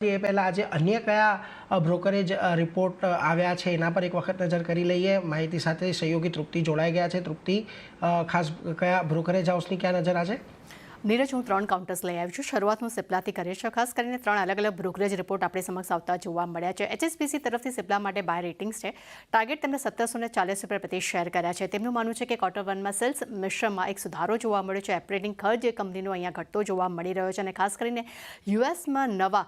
એ પહેલાં આજે અન્ય કયા બ્રોકરેજ રિપોર્ટ આવ્યા છે એના પર એક વખત નજર કરી લઈએ. માહિતી સાથે સહયોગી તૃપ્તિ જોડાઈ ગયા છે. તૃપ્તિ, ખાસ કયા બ્રોકરેજ હાઉસની ક્યાં નજર આજે? નીરજ, હું 3 કાઉન્ટર્સ લઈ આવી છું. શરૂઆતનું સિપ્લાથી કરીએ છીએ. ખાસ કરીને 3 અલગ અલગ બ્રોકરેજ રિપોર્ટ આપણે સમક્ષ આવતા જોવા મળ્યા છે. HSBC તરફથી સિપ્લા માટે બાય રેટિંગ્સ છે. ટાર્ગેટ તેમને 1740 પ્રતિ શેર કર્યા છે. તેમનું માનવું છે કે ક્વાર્ટર 1માં સેલ્સ મિશ્રમાં એક સુધારો જોવા મળ્યો છે. ઓપરેટિંગ ખર્ચ જે કંપનીનો અહીંયા ઘટતો જોવા મળી રહ્યો છે અને ખાસ કરીને યુએસમાં નવા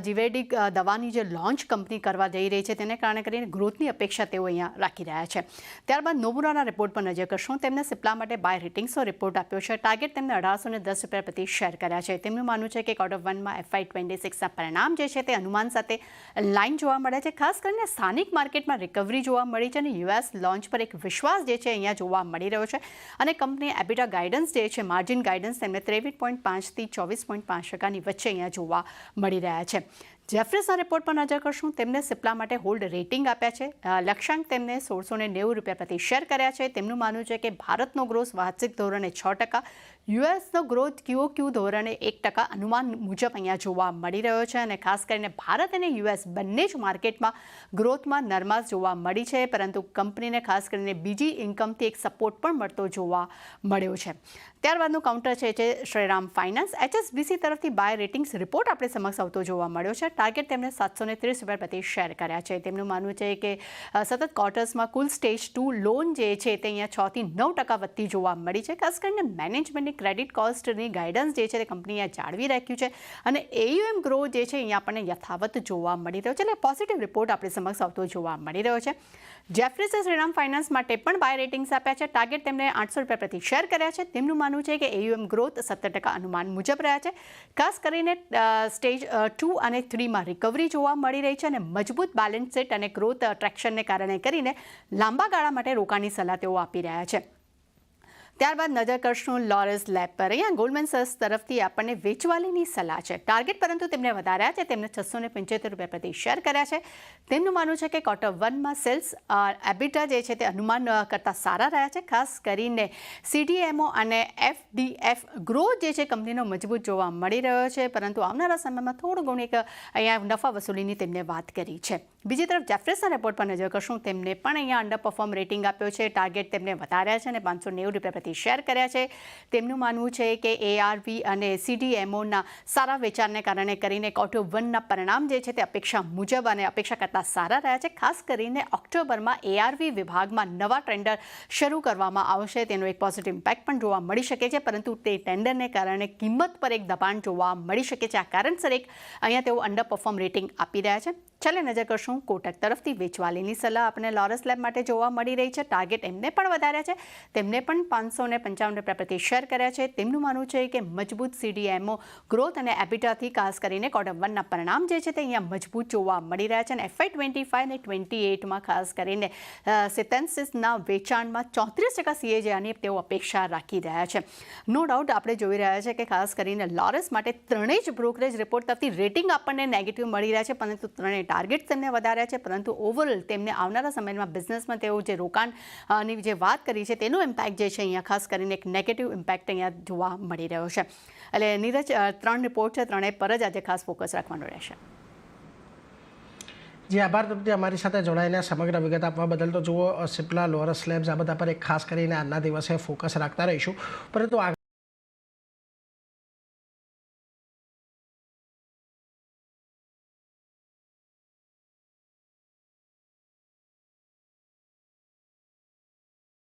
જીવેડિક દવાની જે લોન્ચ કંપની કરવા જઈ રહી છે તેને કારણે કરીને ગ્રોથની અપેક્ષા તેઓ અહીંયા રાખી રહ્યા છે. ત્યારબાદ નોમુરાના રિપોર્ટ પર નજર કરશું. તેમને સિપ્લા માટે બાય રેટિંગ્સનો રિપોર્ટ આપ્યો છે. ટાર્ગેટ તેમને 1810 રૂપિયા પ્રતિ શેર કર્યા છે. તેમનું માનવું છે કે ક્વાર્ટર 1માં FY26ના પરિણામ જે છે તે અનુમાન સાથે લાઇન જોવા મળે છે. ખાસ કરીને સ્થાનિક માર્કેટમાં રિકવરી જોવા મળી છે અને યુએસ લોન્ચ પર એક વિશ્વાસ જે છે અહીંયા જોવા મળી રહ્યો છે અને કંપની એબિટા ગાઈડન્સ જે છે માર્જિન ગાઈડન્સ તેમને 23.5 થી 24.5% વચ્ચે અહીંયા જોવા મળી રહ્યા છે. જેફરીસના રિપોર્ટ પર નજર કરશું. તેમને સિપ્લા માટે હોલ્ડ રેટિંગ આપ્યા છે. લક્ષ્યાંક તેમને 1690 રૂપિયા પ્રતિ શેર કર્યા છે. તેમનું માનવું છે કે ભારતનો ગ્રોથ વાર્ષિક ધોરણે 6%, યુએસનો ગ્રોથ QOQ ધોરણે 1% અનુમાન મુજબ અહીંયા જોવા મળી રહ્યો છે અને ખાસ કરીને ભારત અને યુએસ બંને જ માર્કેટમાં ગ્રોથમાં નરમાશ જોવા મળી છે, પરંતુ કંપનીને ખાસ કરીને બીજી ઇન્કમથી એક સપોર્ટ પણ મળતો જોવા મળ્યો છે. ત્યારબાદનું કાઉન્ટર છે શ્રીરામ ફાઇનાન્સ. HSBC તરફથી બાય રેટિંગ્સ રિપોર્ટ આપણે સમક્ષ આવતો જોવા મળ્યો છે. ટાર્ગેટ તેમને 730 રૂપિયા પ્રતિ શેર કર્યા છે. તેમનું માનવું છે કે સતત ક્વાર્ટર્સમાં કુલ સ્ટેજ 2 લોન જે છે તે અહીંયા 6 થી 9% વધતી જોવા મળી છે. ખાસ કરીને મેનેજમેન્ટની ક્રેડિટ કોસ્ટની ગાઈડન્સ જે છે તે કંપનીએ જાળવી રાખ્યું છે અને AUM ગ્રો જે છે અહીંયા આપણને યથાવત જોવા મળી રહ્યો છે. એટલે પોઝિટિવ રિપોર્ટ આપણે સમક્ષ આવતો જોવા મળી રહ્યો છે. જેફરીસે શ્રીરામ ફાઇનાન્સ માટે પણ બાય રેટિંગ્સ આપ્યા છે. ટાર્ગેટ તેમને 800 રૂપિયા પ્રતિ શેર કર્યા છે. તેમનું માનવું છે કે AUM ગ્રોથ 17% અનુમાન મુજબ રહ્યા છે. ખાસ કરીને સ્ટેજ 2 અને 3માં રિકવરી જોવા મળી રહી છે અને મજબૂત બેલેન્સ શીટ અને ગ્રોથ ટ્રેક્શનને કારણે કરીને લાંબા ગાળા માટે રોકાણની સલાહ તેઓ આપી રહ્યા છે. ત્યારબાદ નજર કરશું લોરસ લેબ પર. અહીંયા ગોલ્ડમેન સર્સ તરફથી આપણને વેચવાલીની સલાહ છે. ટાર્ગેટ પરંતુ તેમને વધાર્યા છે. તેમને 675 રૂપિયા પ્રતિ શેર કર્યા છે. તેમનું માનવું છે કે ક્વાર્ટર 1માં સેલ્સ એબિટા જે છે તે અનુમાન કરતાં સારા રહ્યા છે. ખાસ કરીને CDMO અને FDF ગ્રોથ જે છે કંપનીનો મજબૂત જોવા મળી રહ્યો છે, પરંતુ આવનારા સમયમાં થોડું ઘણું એક અહીંયા નફા વસૂલીની તેમને વાત કરી છે. બીજી તરફ જેફરીસના રિપોર્ટ પર નજર કરશું. તેમને પણ અહીંયા અંડર પરફોર્મ રેટિંગ આપ્યો છે. ટાર્ગેટ તેમને વધાર્યા છે અને 590 રૂપિયા પ્રતિ શેર કર્યા છે. તેમનું માનવું છે કે ARV અને CDMOના સારા વેચાણને કારણે કરીને ક્વાર્ટર 1ના પરિણામ જે છે તે અપેક્ષા મુજબ અને અપેક્ષા કરતાં સારા રહ્યા છે. ખાસ કરીને ઓક્ટોબરમાં ARV વિભાગમાં નવા ટેન્ડર શરૂ કરવામાં આવશે. તેનો એક પોઝિટિવ ઇમ્પેક્ટ પણ જોવા મળી શકે છે, પરંતુ તે ટેન્ડરને કારણે કિંમત પર એક દબાણ જોવા મળી શકે છે. આ કારણસર એક અહીંયા તેઓ અંડર પરફોર્મ રેટિંગ આપી રહ્યા છે. ચાલે નજર કરશું કોટક તરફથી વેચવાલીની સલાહ આપણે લોરસ લેબ માટે જોવા મળી રહી છે. ટાર્ગેટ એમને પણ વધાર્યા છે. તેમને પણ 555 રૂપિયા પ્રતિ શેર કર્યા છે. તેમનું માનવું છે કે મજબૂત CDMO ગ્રોથ અને એબિટાથી ખાસ કરીને ક્વાર્ટર 1ના પરિણામ જે છે તે અહીંયા મજબૂત જોવા મળી રહ્યા છે અને FY25 અને 28માં ખાસ કરીને સિન્થેસિસના વેચાણમાં 34% CAGRની તેઓ અપેક્ષા રાખી રહ્યા છે. નો ડાઉટ આપણે જોઈ રહ્યા છે કે ખાસ કરીને લોરસ માટે ત્રણેય જ બ્રોકરેજ રિપોર્ટ તરફથી રેટિંગ આપણને નેગેટિવ મળી રહ્યા છે, પરંતુ ત્રણેય ટાર્ગેટ તેમને વધાર્યા છે, પરંતુ ઓવરઓલ તેમને આવનારા સમયમાં બિઝનેસમાં તેઓ જે રોકાણની જે વાત કરી છે તેનો ઇમ્પેક્ટ જે છે અહીંયા ખાસ કરીને એક નેગેટિવ ઇમ્પેક્ટ અહીંયા જોવા મળી રહ્યો છે. એટલે નીરજ, 3 રિપોર્ટ છે, ત્રણેય પર જ આજે ખાસ ફોકસ રાખવાનું રહેશે. જે આભાર તૃપ્તિ, અમારી સાથે જોડાઈને સમગ્ર વિગત આપવા બદલ. તો જુઓ, સિપ્લા, લોરસ લેબ્સ આ બધા પર એક ખાસ કરીને આજના દિવસે ફોકસ રાખતા રહીશું, પરંતુ